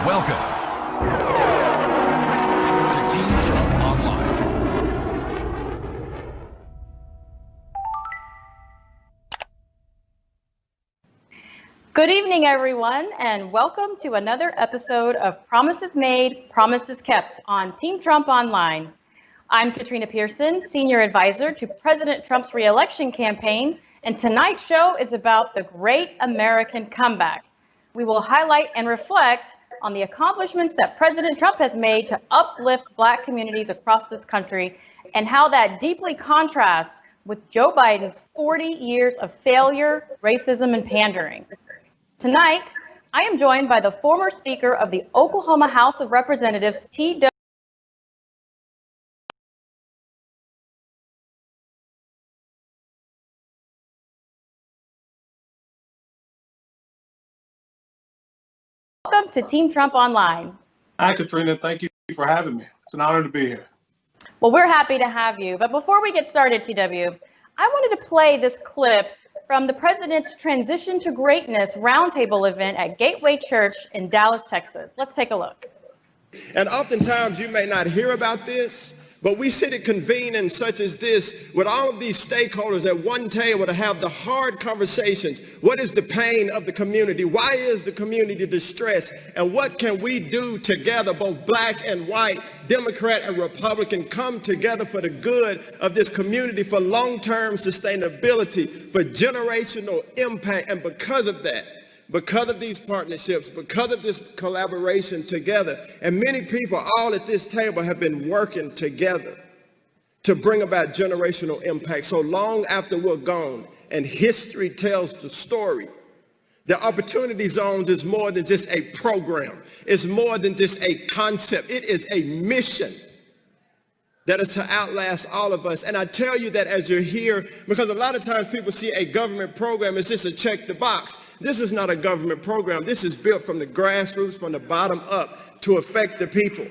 Welcome to Team Trump Online. Good evening, everyone, and welcome to another episode of Promises Made, Promises Kept on Team Trump Online. I'm Katrina Pierson, Senior Advisor to President Trump's re-election campaign, and tonight's show is about the Great American Comeback. We will highlight and reflect on the accomplishments that President Trump has made to uplift Black communities across this country and how that deeply contrasts with Joe Biden's 40 years of failure, racism, and pandering. Tonight, I am joined by the former Speaker of the Oklahoma House of Representatives, T.W. Welcome to Team Trump Online. Hi, Katrina. Thank you for having me. It's an honor to be here. Well, we're happy to have you. But before we get started, TW, I wanted to play this clip from the President's Transition to Greatness Roundtable event at Gateway Church in Dallas, Texas. Let's take a look. And oftentimes you may not hear about this, but we sit at convening such as this with all of these stakeholders at one table to have the hard conversations. What is the pain of the community? Why is the community distressed? And what can we do together, both Black and white, Democrat and Republican, come together for the good of this community, for long-term sustainability, for generational impact. And because of that, because of these partnerships, because of this collaboration together, and many people all at this table have been working together to bring about generational impact. So long after we're gone and history tells the story, the Opportunity Zones is more than just a program. It's more than just a concept. It is a mission that is to outlast all of us. And I tell you that as you're here, because a lot of times people see a government program as just a check the box. This is not a government program. This is built from the grassroots, from the bottom up, to affect the people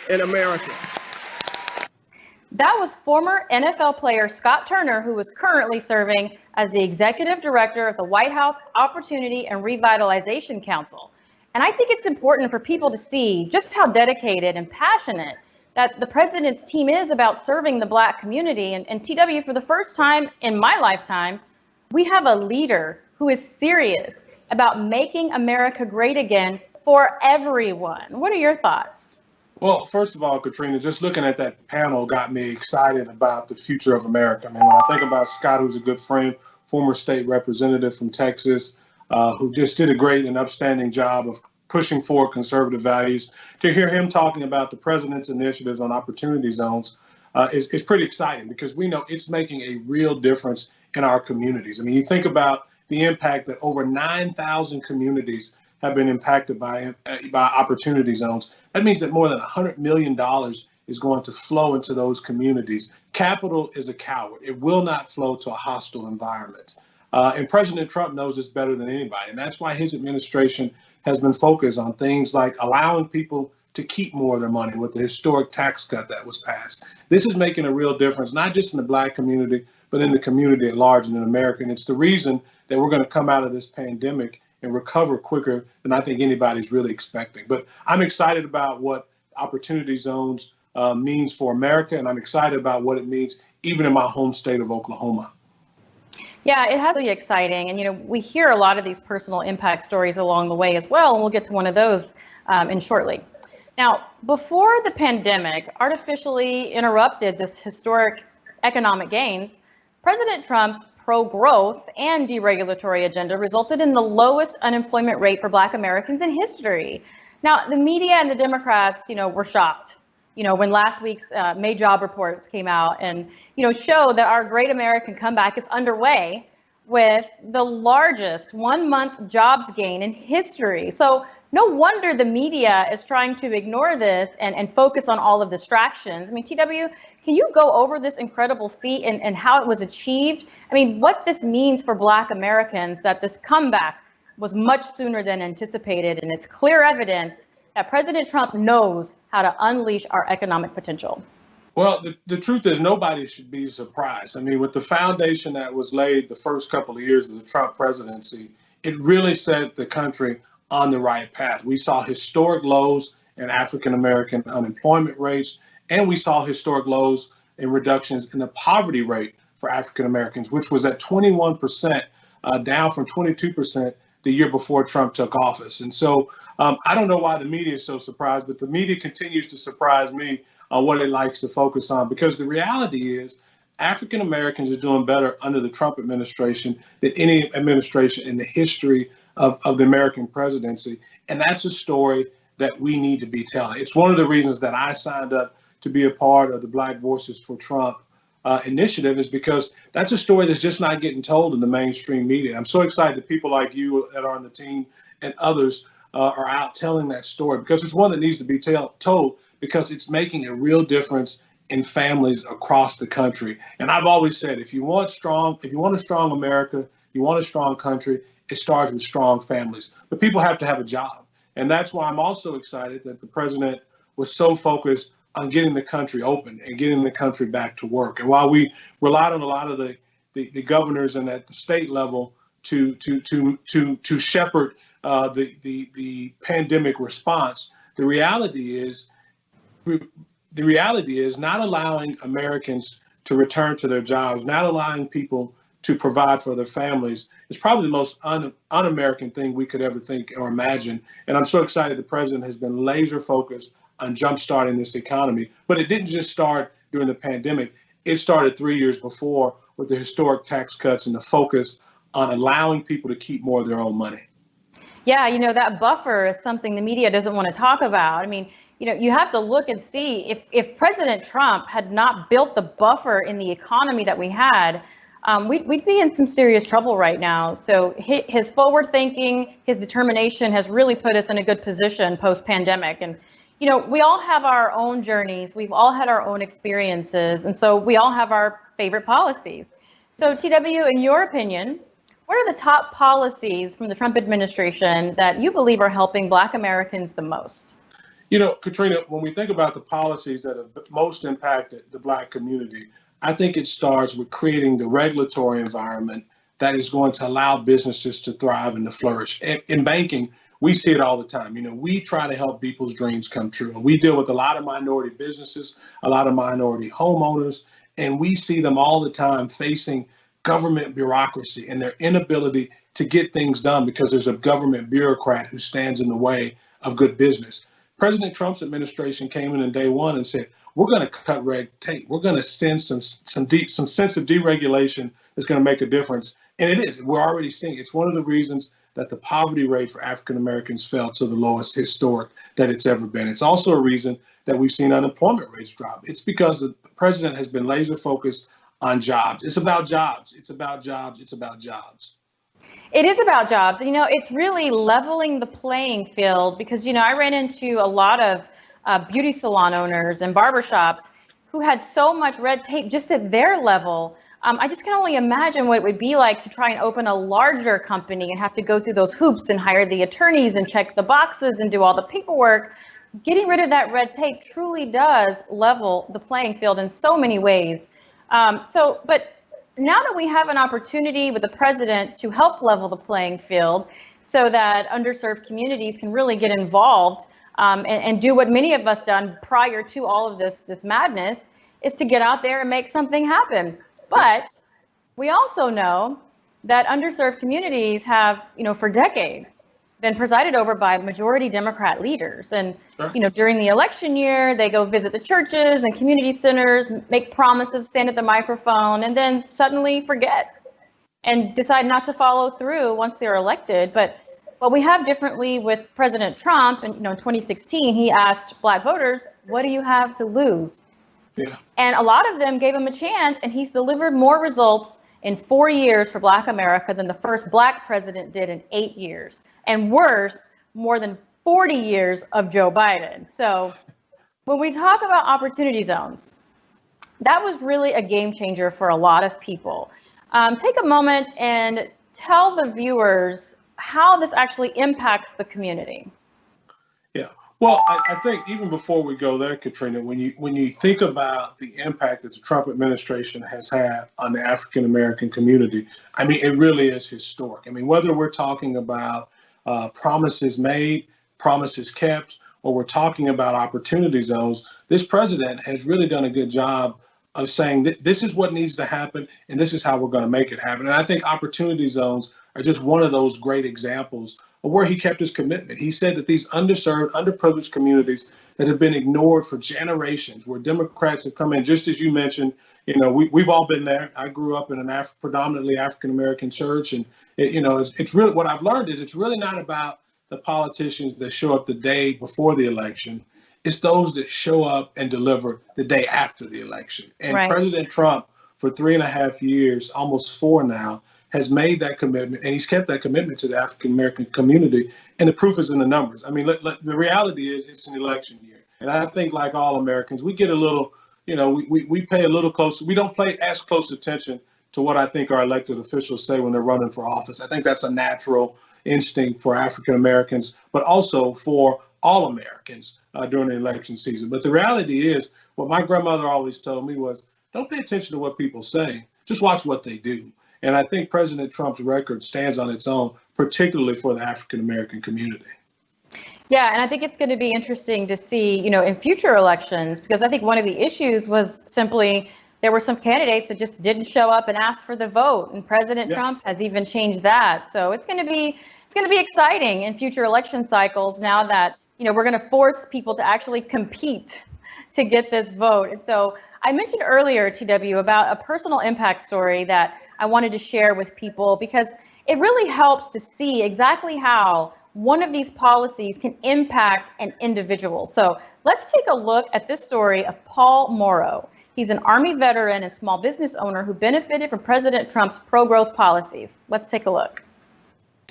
in America. That was former NFL player Scott Turner, who is currently serving as the executive director of the White House Opportunity and Revitalization Council. And I think it's important for people to see just how dedicated and passionate that the president's team is about serving the Black community. And TW, for the first time in my lifetime, we have a leader who is serious about making America great again for everyone. What are your thoughts? Well, first of all, Katrina, just looking at that panel got me excited about the future of America. I mean, when I think about Scott, who's a good friend, former state representative from Texas, who just did a great and upstanding job of pushing forward conservative values, to hear him talking about the president's initiatives on opportunity zones is pretty exciting, because we know it's making a real difference in our communities. I mean, you think about the impact that over 9,000 communities have been impacted by opportunity zones. That means that more than $100 million is going to flow into those communities. Capital is a coward. It will not flow to a hostile environment. And President Trump knows this better than anybody. And that's why his administration has been focused on things like allowing people to keep more of their money with the historic tax cut that was passed. This is making a real difference, not just in the Black community, but in the community at large and in America. And it's the reason that we're going to come out of this pandemic and recover quicker than I think anybody's really expecting. But I'm excited about what opportunity zones means for America, and I'm excited about what it means even in my home state of Oklahoma. Yeah, it has to be exciting. And, you know, we hear a lot of these personal impact stories along the way as well, and we'll get to one of those in shortly. Now, before the pandemic artificially interrupted this historic economic gains, President Trump's pro-growth and deregulatory agenda resulted in the lowest unemployment rate for Black Americans in history. Now, the media and the Democrats, were shocked, when last week's May job reports came out and, showed that our great American comeback is underway with the largest 1 month jobs gain in history. So no wonder the media is trying to ignore this and focus on all of the distractions. I mean, TW, can you go over this incredible feat and how it was achieved? I mean, what this means for Black Americans, that this comeback was much sooner than anticipated, and it's clear evidence that President Trump knows how to unleash our economic potential. Well, the truth is nobody should be surprised. I mean, with the foundation that was laid the first couple of years of the Trump presidency, it really set the country on the right path. We saw historic lows in African American unemployment rates, and we saw historic lows in reductions in the poverty rate for African Americans, which was at 21%, down from 22% the year before Trump took office. And so I don't know why the media is so surprised, but the media continues to surprise me on what it likes to focus on, because the reality is African Americans are doing better under the Trump administration than any administration in the history of the American presidency. And that's a story that we need to be telling. It's one of the reasons that I signed up to be a part of the Black Voices for Trump initiative, is because that's a story that's just not getting told in the mainstream media. I'm so excited that people like you that are on the team and others are out telling that story, because it's one that needs to be told, because it's making a real difference in families across the country. And I've always said, if you want a strong America, you want a strong country, it starts with strong families. But people have to have a job. And that's why I'm also excited that the president was so focused on getting the country open and getting the country back to work. And while we relied on a lot of the governors and at the state level to shepherd the pandemic response, the reality is not allowing Americans to return to their jobs, not allowing people to provide for their families is probably the most un-American thing we could ever think or imagine. And I'm so excited the president has been laser focused on jumpstarting this economy. But it didn't just start during the pandemic. It started 3 years before with the historic tax cuts and the focus on allowing people to keep more of their own money. Yeah, that buffer is something the media doesn't want to talk about. I mean, you have to look and see if President Trump had not built the buffer in the economy that we had, we'd be in some serious trouble right now. So his forward thinking, his determination has really put us in a good position post-pandemic. And, we all have our own journeys. We've all had our own experiences. And so we all have our favorite policies. So TW, in your opinion, what are the top policies from the Trump administration that you believe are helping Black Americans the most? Katrina, when we think about the policies that have most impacted the Black community, I think it starts with creating the regulatory environment that is going to allow businesses to thrive and to flourish. In banking, we see it all the time. We try to help people's dreams come true. And we deal with a lot of minority businesses, a lot of minority homeowners, and we see them all the time facing government bureaucracy and their inability to get things done because there's a government bureaucrat who stands in the way of good business. President Trump's administration came in day one and said, we're going to cut red tape. We're going to send some sense of deregulation that's going to make a difference. And it is. We're already seeing it. It's one of the reasons that the poverty rate for African Americans fell to the lowest historic that it's ever been. It's also a reason that we've seen unemployment rates drop. It's because the president has been laser focused on jobs. It's about jobs. It's about jobs. It's about jobs. It is about jobs. It's really leveling the playing field because, I ran into a lot of beauty salon owners and barbershops who had so much red tape just at their level. I just can only imagine what it would be like to try and open a larger company and have to go through those hoops and hire the attorneys and check the boxes and do all the paperwork. Getting rid of that red tape truly does level the playing field in so many ways. But now that we have an opportunity with the president to help level the playing field so that underserved communities can really get involved and do what many of us done prior to all of this madness, is to get out there and make something happen. But we also know that underserved communities have, for decades been presided over by majority Democrat leaders. And, Sure. During the election year, they go visit the churches and community centers, make promises, stand at the microphone, and then suddenly forget and decide not to follow through once they're elected. But what we have differently with President Trump, and in 2016, he asked Black voters, what do you have to lose? Yeah. And a lot of them gave him a chance, and he's delivered more results in 4 years for Black America than the first Black president did in 8 years. And worse, more than 40 years of Joe Biden. So when we talk about opportunity zones, that was really a game changer for a lot of people. Take a moment and tell the viewers how this actually impacts the community. Yeah. Well, I think even before we go there, Katrina, when you think about the impact that the Trump administration has had on the African American community, it really is historic. Whether we're talking about promises made, promises kept, or we're talking about opportunity zones, this president has really done a good job of saying that this is what needs to happen and this is how we're going to make it happen. And I think opportunity zones are just one of those great examples of where he kept his commitment. He said that these underserved, underprivileged communities that have been ignored for generations, where Democrats have come in, just as you mentioned, we've all been there. I grew up in an predominantly African-American church. And, it's really, what I've learned is it's really not about the politicians that show up the day before the election. It's those that show up and deliver the day after the election. And right. President Trump, for 3.5 years, almost 4 now, has made that commitment, and he's kept that commitment to the African-American community. And the proof is in the numbers. I mean, the reality is it's an election year. And I think, like all Americans, we get a little, we pay a little close. We don't pay as close attention to what I think our elected officials say when they're running for office. I think that's a natural instinct for African Americans, but also for all Americans during the election season. But the reality is, what my grandmother always told me was, don't pay attention to what people say, just watch what they do. And I think President Trump's record stands on its own, particularly for the African American community. Yeah, and I think it's going to be interesting to see, in future elections, because I think one of the issues was simply there were some candidates that just didn't show up and ask for the vote, and President Trump has even changed that. So it's going to be exciting in future election cycles now that we're going to force people to actually compete to get this vote. And so I mentioned earlier, TW, about a personal impact story that I wanted to share with people because it really helps to see exactly how one of these policies can impact an individual. So let's take a look at this story of Paul Morrow. He's an Army veteran and small business owner who benefited from President Trump's pro-growth policies. Let's take a look.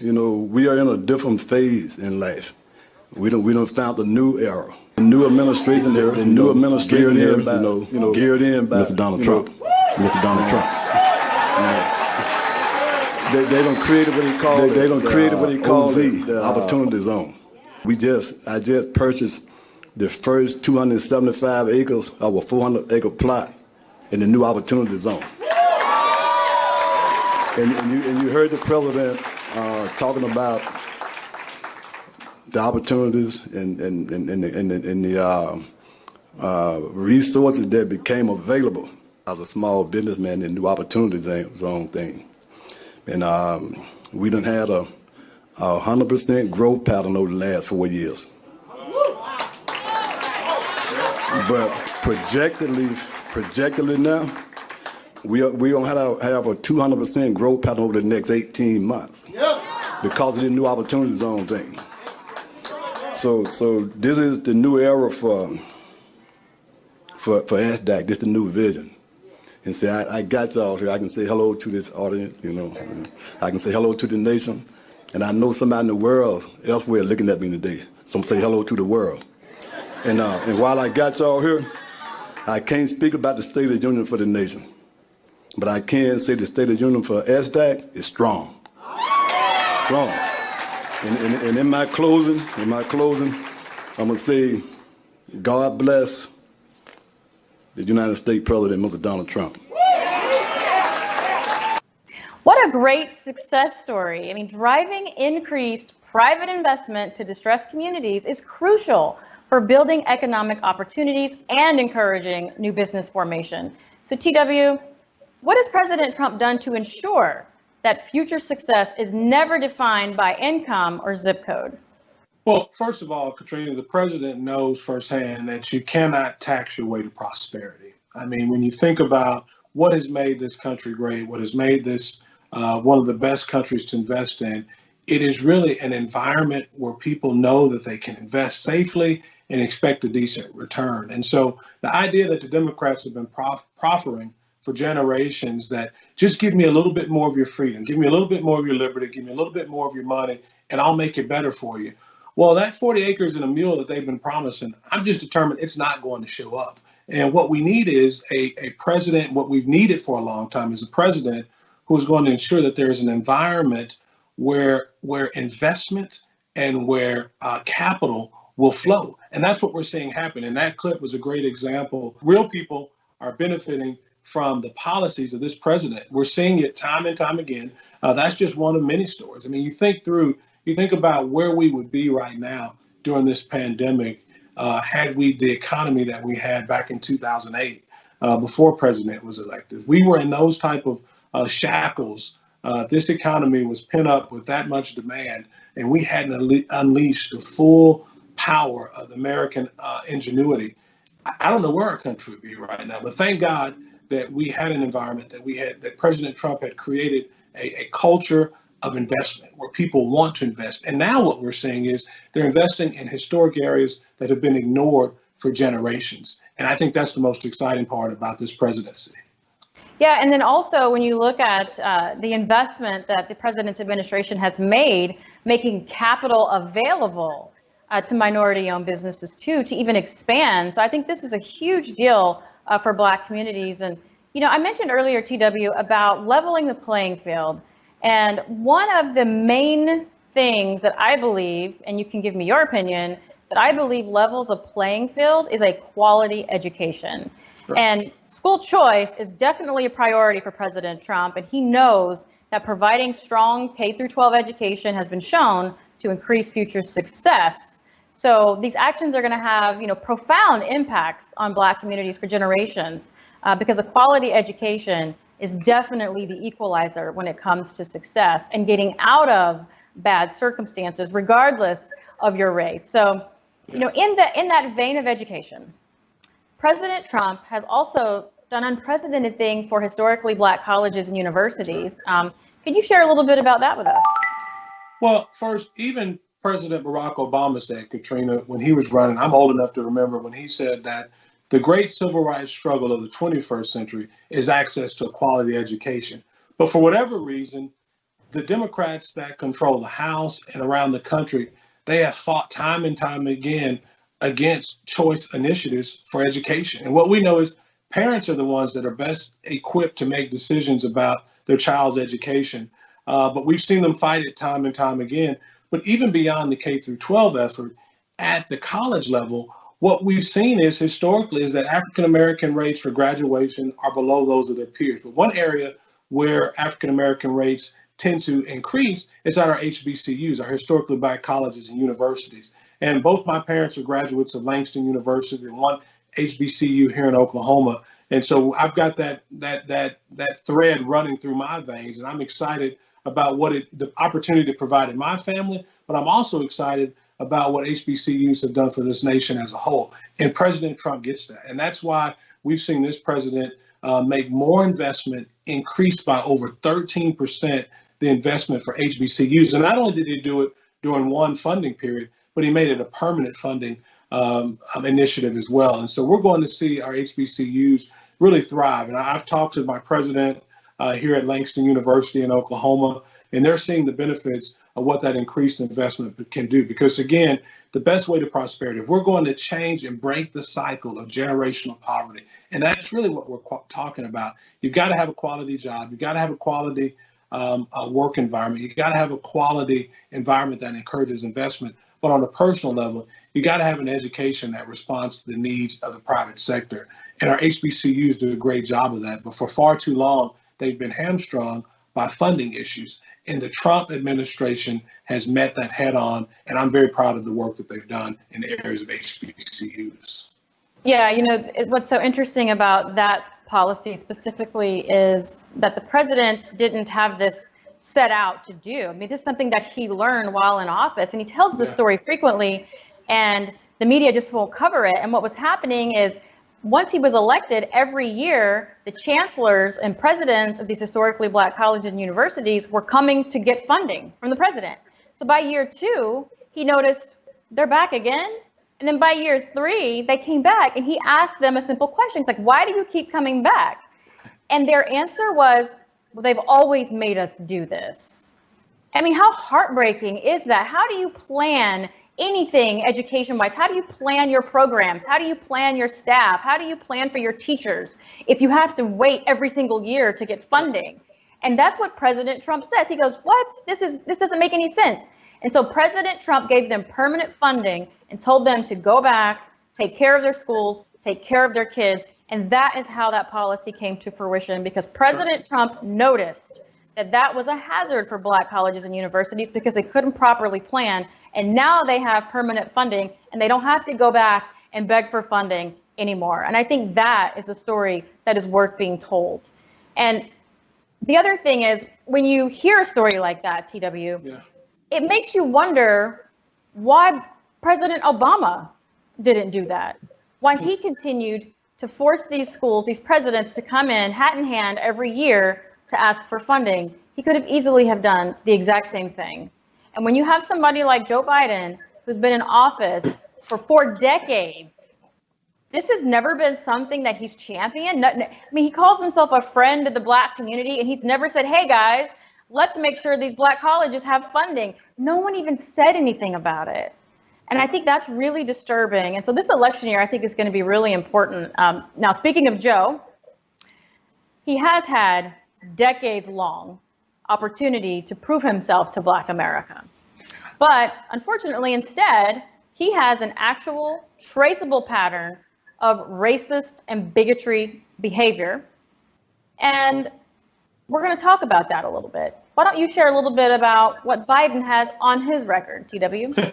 We are in a different phase in life. We don't found the new era. The new administration here, geared in by Mr. Donald Trump. Mr. Donald Trump. They don't create what he calls the opportunity zone. I just purchased the first 275 acres of a 400-acre plot in the new opportunity zone. And you heard the president talking about the opportunities and the resources that became available as a small businessman in the new opportunity zone thing. And we done had a 100% growth pattern over the last 4 years. But projectedly now, we don't have a 200% growth pattern over the next 18 months because of the new opportunity zone thing. So this is the new era for SDAC. This is the new vision. And say, I got y'all here. I can say hello to this audience, I can say hello to the nation. And I know somebody in the world elsewhere looking at me today. So I'm say hello to the world. And while I got y'all here, I can't speak about the State of the Union for the nation. But I can say the State of the Union for SDAC is strong. Strong. And in my closing, I'm going to say, God bless the United States President, Mr. Donald Trump. What a great success story. I mean, driving increased private investment to distressed communities is crucial for building economic opportunities and encouraging new business formation. So TW, what has President Trump done to ensure that future success is never defined by income or zip code? Well, first of all, Katrina, the president knows firsthand that you cannot tax your way to prosperity. I mean, when you think about what has made this country great, what has made this one of the best countries to invest in, it is really an environment where people know that they can invest safely and expect a decent return. And so the idea that the Democrats have been proffering for generations that just give me a little bit more of your freedom, give me a little bit more of your liberty, give me a little bit more of your money, and I'll make it better for you. Well, that 40 acres and a mule that they've been promising, I'm just determined it's not going to show up. And what we need is a president, what we've needed for a long time is a president who is going to ensure that there is an environment where investment and where capital will flow. And that's what we're seeing happen. And that clip was a great example. Real people are benefiting from the policies of this president. We're seeing it time and time again. That's just one of many stories. I mean, you think through You think about where we would be right now during this pandemic had we the economy that we had back in 2008 before president was elected. If we were in those type of shackles, this economy was pent up with that much demand, and we hadn't unleashed the full power of the American ingenuity. I don't know where our country would be right now, but thank God that we had an environment that President Trump had created a culture of investment where people want to invest. And now what we're seeing is they're investing in historic areas that have been ignored for generations. And I think that's the most exciting part about this presidency. Yeah, and then also when you look at the investment that the president's administration has made, making capital available to minority-owned businesses too, to even expand. So I think this is a huge deal for Black communities. And, you know, I mentioned earlier, TW, about leveling the playing field. And one of the main things that I believe, and you can give me your opinion, that I believe levels a playing field is a quality education. Sure. And school choice is definitely a priority for President Trump, and he knows that providing strong K-12 education has been shown to increase future success. So these actions are going to have, you know, profound impacts on Black communities for generations, because a quality education is definitely the equalizer when it comes to success and getting out of bad circumstances, regardless of your race. So, you know, in that vein of education, President Trump has also done unprecedented thing for historically Black colleges and universities. Can you share a little bit about that with us? Well, first, even President Barack Obama said, Katrina, when he was running, I'm old enough to remember when he said that the great civil rights struggle of the 21st century is access to a quality education. But for whatever reason, the Democrats that control the House and around the country, they have fought time and time again against choice initiatives for education. And what we know is parents are the ones that are best equipped to make decisions about their child's education. But we've seen them fight it time and time again. But even beyond the K-12 effort, at the college level, what we've seen is historically is that African-American rates for graduation are below those of their peers. But one area where African-American rates tend to increase is at our HBCUs, our historically Black colleges and universities. And both my parents are graduates of Langston University and one HBCU here in Oklahoma. And so I've got that thread running through my veins, and I'm excited about the opportunity to provide in my family, but I'm also excited about what HBCUs have done for this nation as a whole. And President Trump gets that. And that's why we've seen this president make more investment, increase by over 13% the investment for HBCUs. And not only did he do it during one funding period, but he made it a permanent funding initiative as well. And so we're going to see our HBCUs really thrive. And I've talked to my president here at Langston University in Oklahoma, and they're seeing the benefits of what that increased investment can do. Because again, the best way to prosperity, if we're going to change and break the cycle of generational poverty, and that's really what we're talking about, you've got to have a quality job, you've got to have a quality work environment, you've got to have a quality environment that encourages investment. But on a personal level, you got to have an education that responds to the needs of the private sector. And our HBCUs do a great job of that. But for far too long, they've been hamstrung by funding issues. And the Trump administration has met that head on. And I'm very proud of the work that they've done in the areas of HBCUs. Yeah, you know, what's so interesting about that policy specifically is that the president didn't have this set out to do. I mean, this is something that he learned while in office, and he tells the story frequently, and the media just won't cover it. And what was happening is, once he was elected, every year, the chancellors and presidents of these historically Black colleges and universities were coming to get funding from the president. So by year 2, he noticed they're back again. And then by year 3, they came back, and he asked them a simple question. It's like, why do you keep coming back? And their answer was, well, they've always made us do this. I mean, how heartbreaking is that? How do you plan anything education-wise? How do you plan your programs? How do you plan your staff? How do you plan for your teachers if you have to wait every single year to get funding? And that's what President Trump says. He goes, what? This doesn't make any sense. And so President Trump gave them permanent funding and told them to go back, take care of their schools, take care of their kids. And that is how that policy came to fruition, because President Trump noticed that was a hazard for Black colleges and universities because they couldn't properly plan. And now they have permanent funding and they don't have to go back and beg for funding anymore. And I think that is a story that is worth being told. And the other thing is, when you hear a story like that, TW, it makes you wonder why President Obama didn't do that, why he continued to force these schools, these presidents, to come in hat in hand every year to ask for funding. He could have easily have done the exact same thing. And when you have somebody like Joe Biden, who's been in office for 4 decades, this has never been something that he's championed. I mean, he calls himself a friend of the Black community, and he's never said, hey guys, let's make sure these Black colleges have funding. No one even said anything about it. And I think that's really disturbing. And so this election year, I think, is going to be really important. Now, speaking of Joe, he has had decades-long opportunity to prove himself to Black America. But unfortunately, instead, he has an actual traceable pattern of racist and bigotry behavior. And we're going to talk about that a little bit. Why don't you share a little bit about what Biden has on his record, TW?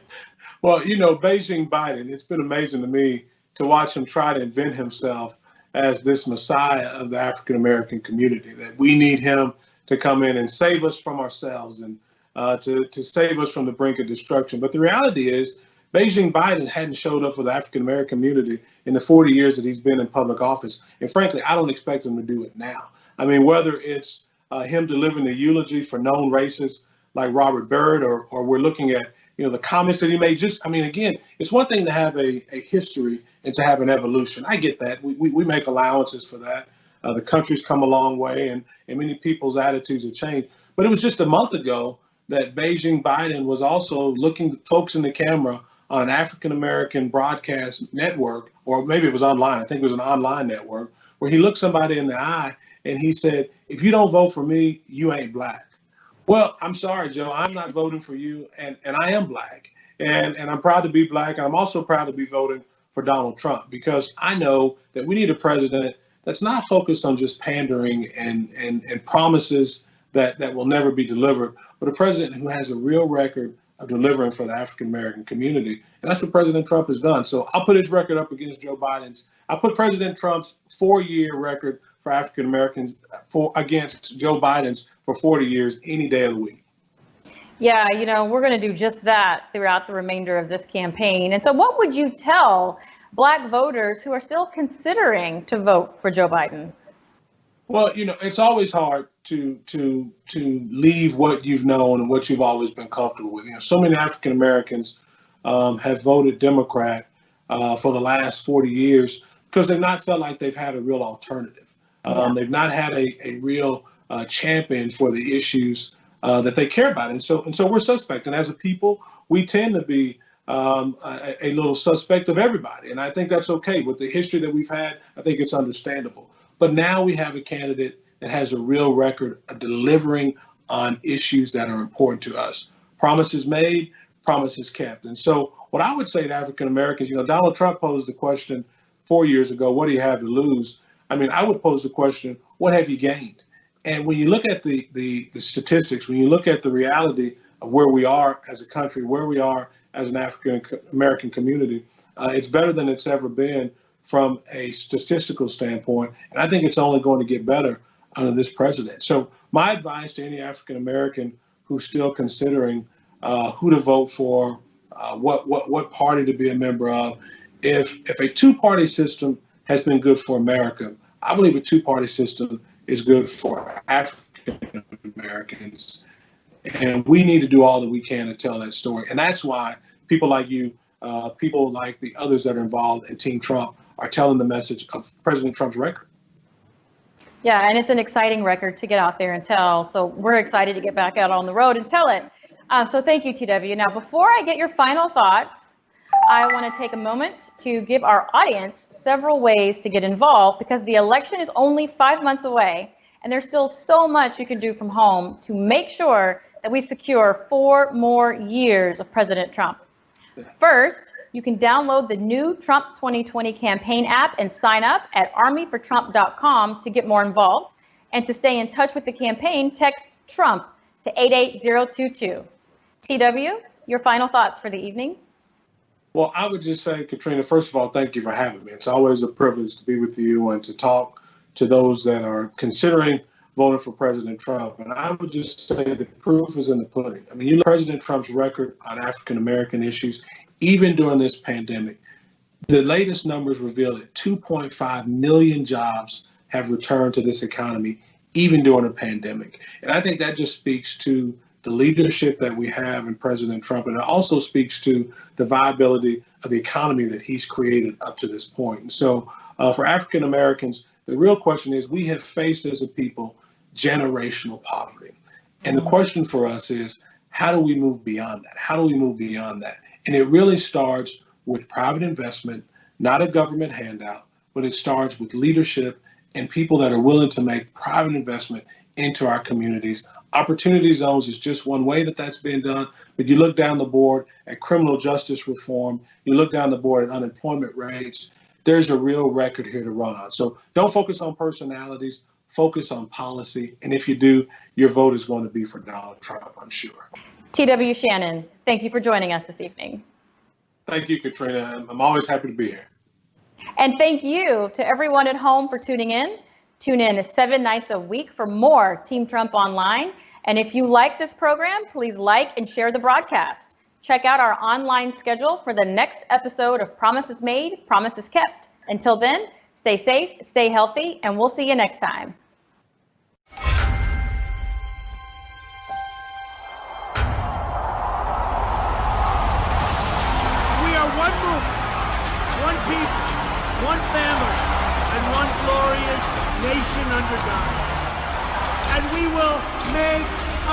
Well, you know, Beijing Biden, it's been amazing to me to watch him try to invent himself as this messiah of the African-American community, that we need him to come in and save us from ourselves and to save us from the brink of destruction. But the reality is, Beijing Biden hadn't showed up for the African-American community in the 40 years that he's been in public office. And frankly, I don't expect him to do it now. I mean, whether it's him delivering the eulogy for known racists like Robert Byrd, or we're looking at, you know, the comments that he made. Just, I mean, again, it's one thing to have a history and to have an evolution. I get that. We make allowances for that. The country's come a long way, and many people's attitudes have changed. But it was just a month ago that Beijing Biden was also looking folks in the camera on an African-American broadcast network, or maybe it was online. I think it was an online network, where he looked somebody in the eye and he said, if you don't vote for me, you ain't Black. Well, I'm sorry, Joe, I'm not voting for you, and I am Black. And I'm proud to be Black, and I'm also proud to be voting for Donald Trump, because I know that we need a president that's not focused on just pandering and promises that will never be delivered, but a president who has a real record of delivering for the African-American community. And that's what President Trump has done. So I'll put his record up against Joe Biden's. I'll put President Trump's 4-year record for African-Americans against Joe Biden's for 40 years any day of the week. Yeah, you know, we're going to do just that throughout the remainder of this campaign. And so what would you tell Black voters who are still considering to vote for Joe Biden? Well, you know, it's always hard to leave what you've known and what you've always been comfortable with. You know, so many African Americans have voted Democrat for the last 40 years because they've not felt like they've had a real alternative. They've not had a real champion for the issues that they care about, and so we're suspect. And as a people, we tend to be a little suspect of everybody, and I think that's okay. With the history that we've had, I think it's understandable. But now we have a candidate that has a real record of delivering on issues that are important to us. Promises made, promises kept. And so what I would say to African Americans, you know, Donald Trump posed the question 4 years ago, what do you have to lose? I mean, I would pose the question, what have you gained? And when you look at the statistics, when you look at the reality of where we are as a country, where we are as an African American community, it's better than it's ever been from a statistical standpoint. And I think it's only going to get better under this president. So my advice to any African American who's still considering who to vote for, what party to be a member of, if a two-party system has been good for America, I believe a two-party system is good for African Americans. And we need to do all that we can to tell that story. And that's why people like you, people like the others that are involved in Team Trump, are telling the message of President Trump's record. Yeah, and it's an exciting record to get out there and tell. So we're excited to get back out on the road and tell it. So thank you, TW. Now, before I get your final thoughts, I want to take a moment to give our audience several ways to get involved, because the election is only 5 months away, and there's still so much you can do from home to make sure that we secure 4 more years of President Trump. First, you can download the new Trump 2020 campaign app and sign up at armyfortrump.com to get more involved. And to stay in touch with the campaign, text Trump to 88022. TW, your final thoughts for the evening? Well, I would just say, Katrina, first of all, thank you for having me. It's always a privilege to be with you and to talk to those that are considering voting for President Trump. And I would just say the proof is in the pudding. I mean, you look at President Trump's record on African-American issues, even during this pandemic. The latest numbers reveal that 2.5 million jobs have returned to this economy, even during a pandemic. And I think that just speaks to the leadership that we have in President Trump. And it also speaks to the viability of the economy that he's created up to this point. And so for African Americans, the real question is, we have faced as a people generational poverty. And the question for us is, how do we move beyond that? How do we move beyond that? And it really starts with private investment, not a government handout, but it starts with leadership and people that are willing to make private investment into our communities. Opportunity zones is just one way that that's being done, but you look down the board at criminal justice reform, you look down the board at unemployment rates, there's a real record here to run on. So don't focus on personalities, focus on policy, and if you do, your vote is going to be for Donald Trump, I'm sure. TW Shannon, thank you for joining us this evening. Thank you, Katrina. I'm always happy to be here. And thank you to everyone at home for tuning in. Tune in 7 nights a week for more Team Trump Online. And if you like this program, please like and share the broadcast. Check out our online schedule for the next episode of Promises Made, Promises Kept. Until then, stay safe, stay healthy, and we'll see you next time. We are one movement, one people, one family, and one glorious nation under God. And we will make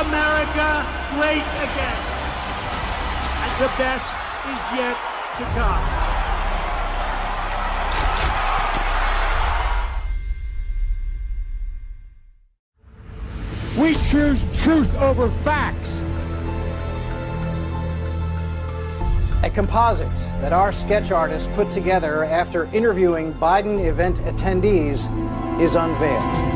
America great again. And the best is yet to come. We choose truth over facts. A composite that our sketch artist put together after interviewing Biden event attendees is unveiled.